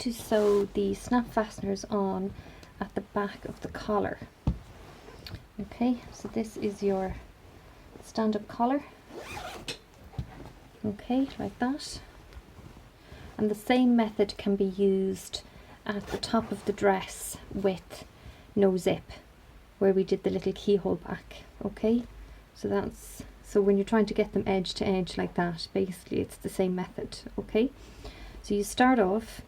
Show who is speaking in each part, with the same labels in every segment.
Speaker 1: to sew the snap fasteners on at the back of the collar. Okay, so this is your stand-up collar. Okay, like that. And the same method can be used at the top of the dress with no zip, where we did the little keyhole back. Okay, so when you're trying to get them edge to edge like that, basically it's the same method. Okay, so you start off,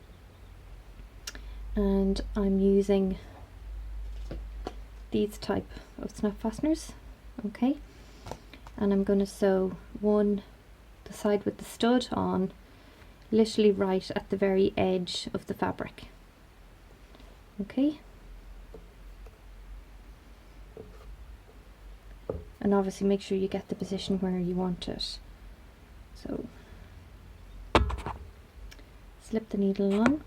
Speaker 1: and I'm using these type of snap fasteners. Okay, and I'm going to sew the side with the stud on, literally right at the very edge of the fabric. Okay, and obviously make sure you get the position where you want it. So slip the needle on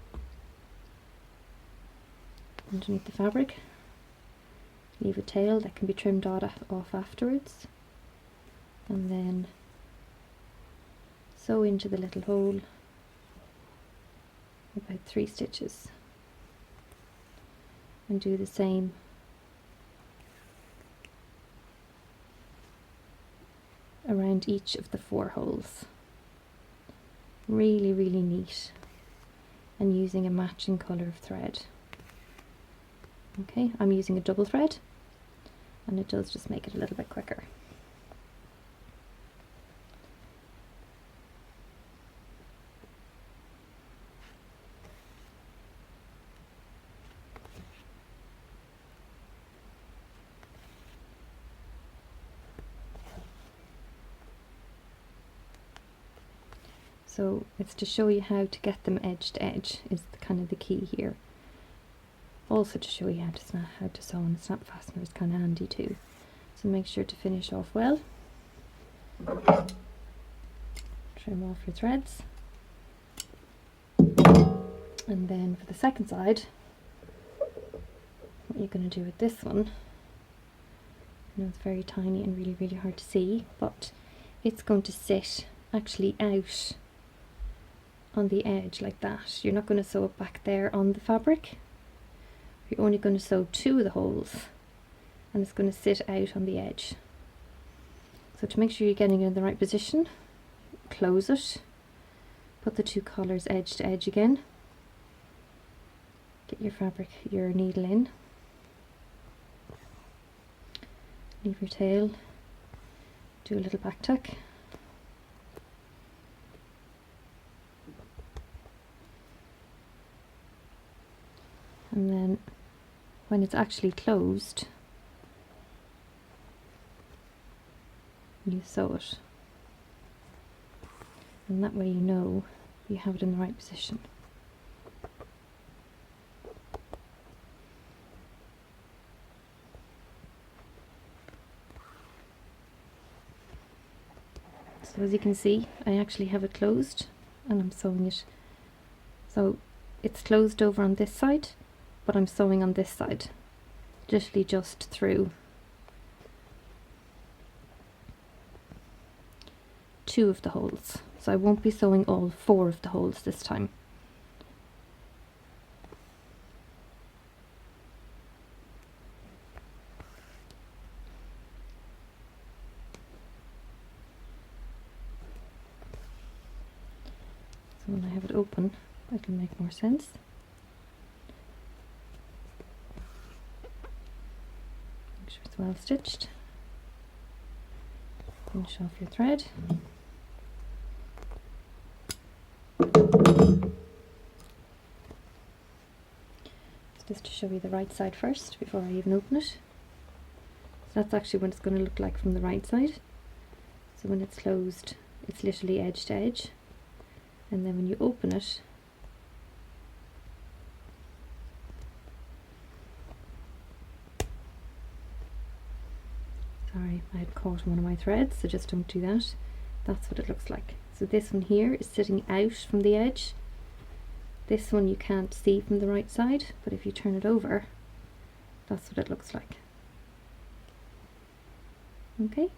Speaker 1: underneath the fabric, leave a tail that can be trimmed off afterwards, and then sew into the little hole about 3 stitches, and do the same around each of the 4 holes. Really, really neat, and using a matching colour of thread. Okay, I'm using a double thread, and it does just make it a little bit quicker. So it's to show you how to get them edge to edge is kind of the key here. Also to show you how to sew on a snap fastener is kind of handy too. So make sure to finish off well. Trim off your threads. And then for the second side, what you're going to do with this one, I know it's very tiny and really, really hard to see, but it's going to sit actually out on the edge like that. You're not going to sew it back there on the fabric. You're only going to sew 2 of the holes, and it's going to sit out on the edge. So to make sure you're getting it in the right position, close it, put the 2 collars edge to edge again, get your needle in, leave your tail, do a little back tuck, and then when it's actually closed, you sew it, and that way you know you have it in the right position. So as you can see, I actually have it closed, and I'm sewing it. So it's closed over on this side, but I'm sewing on this side, literally just through 2 of the holes. So I won't be sewing all 4 of the holes this time. So when I have it open, it'll make more sense. Make sure it's well stitched. Finish off your thread. So just to show you the right side first before I even open it. So that's actually what it's going to look like from the right side. So when it's closed, it's literally edge to edge, and then when you open it, sorry, I had caught one of my threads, so just don't do that. That's what it looks like. So this one here is sitting out from the edge. This one you can't see from the right side, but if you turn it over, that's what it looks like. Okay.